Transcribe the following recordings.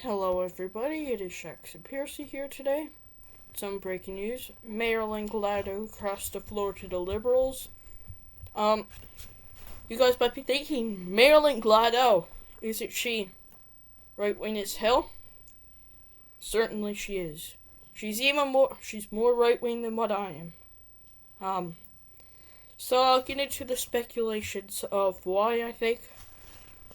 Hello everybody, it is Shax and Piercy here today. Some breaking news. Marilyn Gladu crossed the floor to the Liberals. You guys might be thinking, Marilyn Gladu, isn't she right-wing as hell? Certainly she is. She's more right-wing than what I am. So I'll get into the speculations of why I think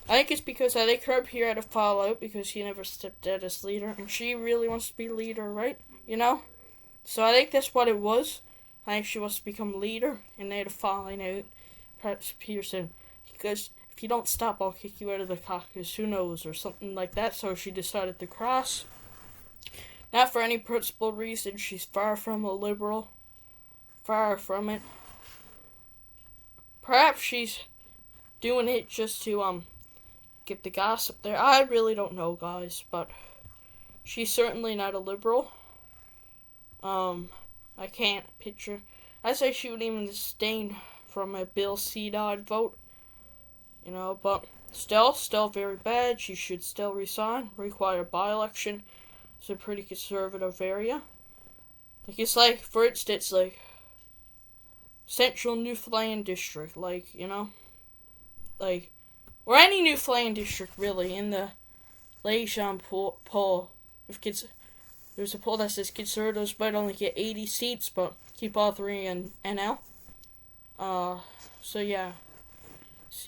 it's because I think Herb here had a fallout because he never stepped out as leader, and she really wants to be leader, right? You know? So I think that's what it was. I think she wants to become leader, and they had a falling out. Perhaps Pearson, because if you don't stop, I'll kick you out of the caucus, who knows, or something like that, so she decided to cross. Not for any principled reason, she's far from a liberal. Far from it. Perhaps she's doing it just to, get the gossip there. I really don't know, guys, but she's certainly not a liberal. I can't picture. I say she would even abstain from a Bill C. Dodd vote, but still very bad. She should still resign, require by-election. It's a pretty conservative area. It's like, for instance, Central Newfoundland District, or any Newfoundland district, really, in the Lejean poll. There's a poll that says Conservatives might only get 80 seats, but keep all three in NL. So yeah.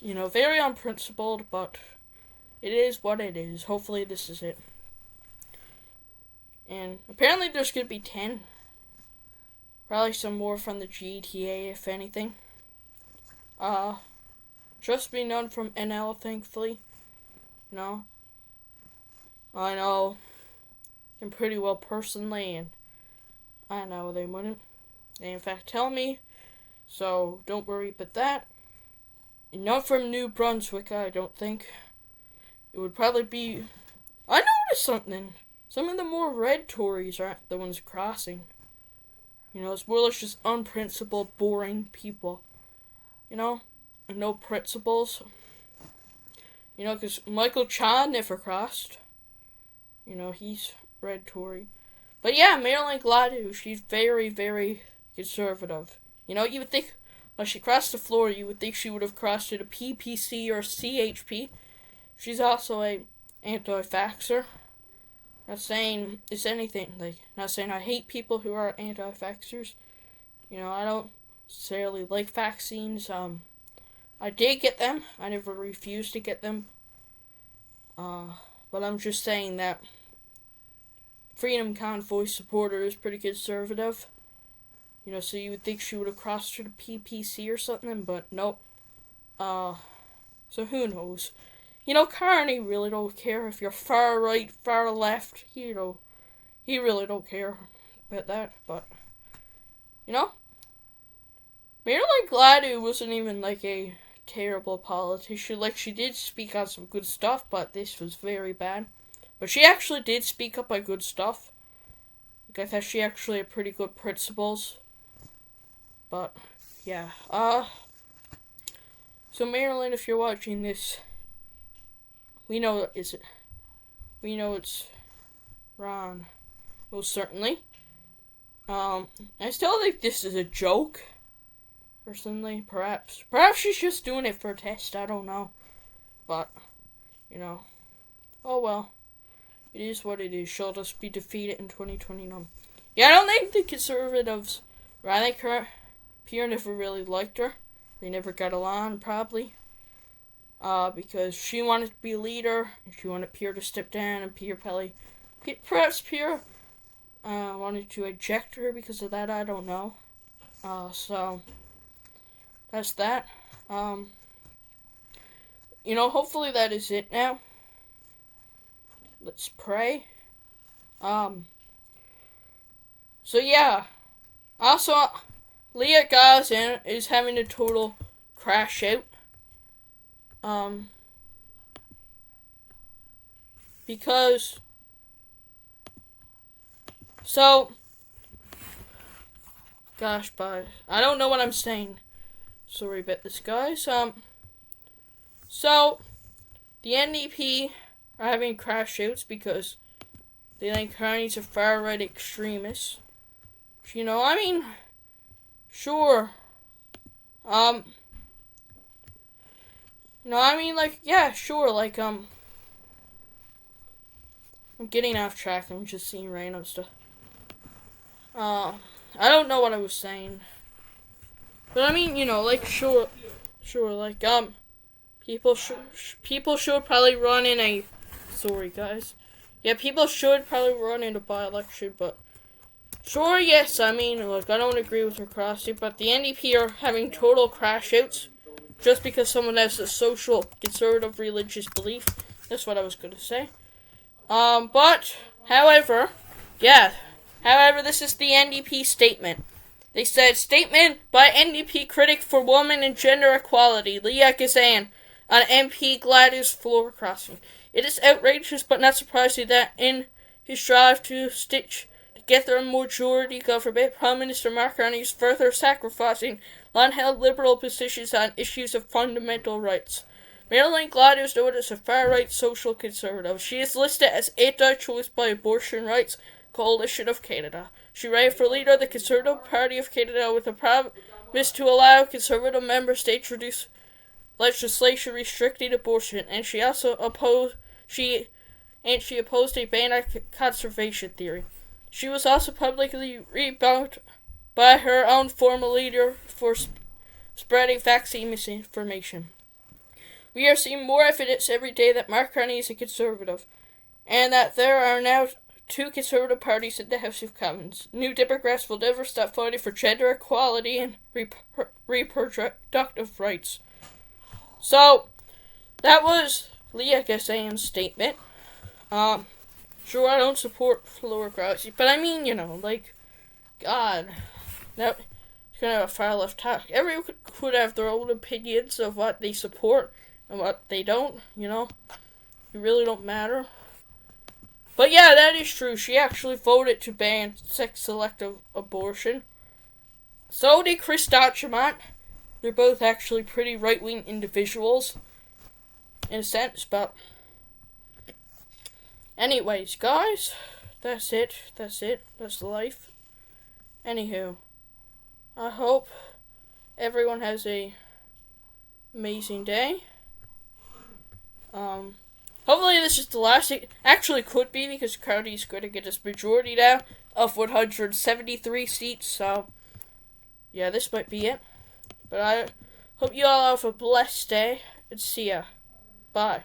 Very unprincipled, but it is what it is. Hopefully this is it. And apparently there's going to be 10. Probably some more from the GTA, if anything. Trust me, none from NL, thankfully. I know him pretty well personally, and I know they wouldn't. They in fact tell me, so don't worry about that. And not from New Brunswick, I don't think. It would probably be... I noticed something. Some of the more red Tories aren't the ones crossing. It's more like just unprincipled, boring people. And no principles. Because Michael Chan never crossed. He's red Tory. But yeah, Marilyn Gladu, she's very, very conservative. You would think, when she crossed the floor, you would think she would have crossed to the PPC or CHP. She's also a anti-vaxxer. Not saying it's anything, not saying I hate people who are anti-vaxxers. I don't necessarily like vaccines, I did get them. I never refused to get them. But I'm just saying that Freedom Convoy supporter is pretty conservative. So you would think she would have crossed to the PPC or something, but nope. So who knows? Carney really don't care if you're far right, far left. He really don't care about that, but, Marilyn Gladu wasn't even a terrible politician. She did speak on some good stuff, but this was very bad. But she actually did speak up on good stuff. I thought she actually had pretty good principles. But, yeah. So Marilyn, if you're watching this, we know it's wrong. Most certainly. I still think this is a joke. Personally, perhaps she's just doing it for a test, I don't know. But, oh well. It is what it is. She'll just be defeated in 2029. Yeah, I don't think the Conservatives, I think Pierre never really liked her. They never got along, probably. Because she wanted to be leader, and she wanted Pierre to step down, and perhaps Pierre wanted to eject her because of that, I don't know. So... that's that. Hopefully that is it now. Let's pray. So yeah. Also, Leah Gazan is having a total crash out. Because... So... Gosh, but I don't know what I'm saying. Sorry about this, guys. So, the NDP are having crash outs because they think Carney's a far-right extremist. I mean, sure. Yeah, sure, I'm getting off track. I'm just seeing random stuff. I don't know what I was saying. But I mean, sure, people should probably run in a, sorry guys. Yeah, people should probably run in a by-election, but sure, yes, I don't agree with her crossing, but the NDP are having total crash outs just because someone has a social conservative religious belief. That's what I was gonna say. However, this is the NDP statement. They said, statement by NDP critic for women and gender equality, Leah Gazan, on MP Gladu's floor crossing. It is outrageous but not surprising that in his drive to stitch together a majority government, Prime Minister Mark Carney is further sacrificing long-held liberal positions on issues of fundamental rights. Marilyn Gladu is known as a far-right social conservative. She is listed as anti-choice by Abortion Rights Coalition of Canada. She ran for leader of the Conservative Party of Canada with a promise to allow Conservative member states to introduce legislation restricting abortion, and she also opposed a ban on conservation theory. She was also publicly rebuked by her own former leader for spreading vaccine misinformation. We are seeing more evidence every day that Mark Carney is a conservative, and that there are now two conservative parties in the House of Commons. New Democrats will never stop fighting for gender equality and reproductive rights. So, that was Leah Gazan's statement. Sure, I don't support floor crossing, but I mean, God, now it's kind of a far left talk. Everyone could have their own opinions of what they support and what they don't, You really don't matter. But yeah, that is true. She actually voted to ban sex-selective abortion. So did Chris Dochemont. They're both actually pretty right-wing individuals, in a sense, but anyways, guys, that's it. That's life. Anywho, I hope everyone has a amazing day. Hopefully this is the last. It actually could be, because Carney's going to get his majority now of 173 seats, so yeah, this might be it. But I hope you all have a blessed day, and see ya. Bye.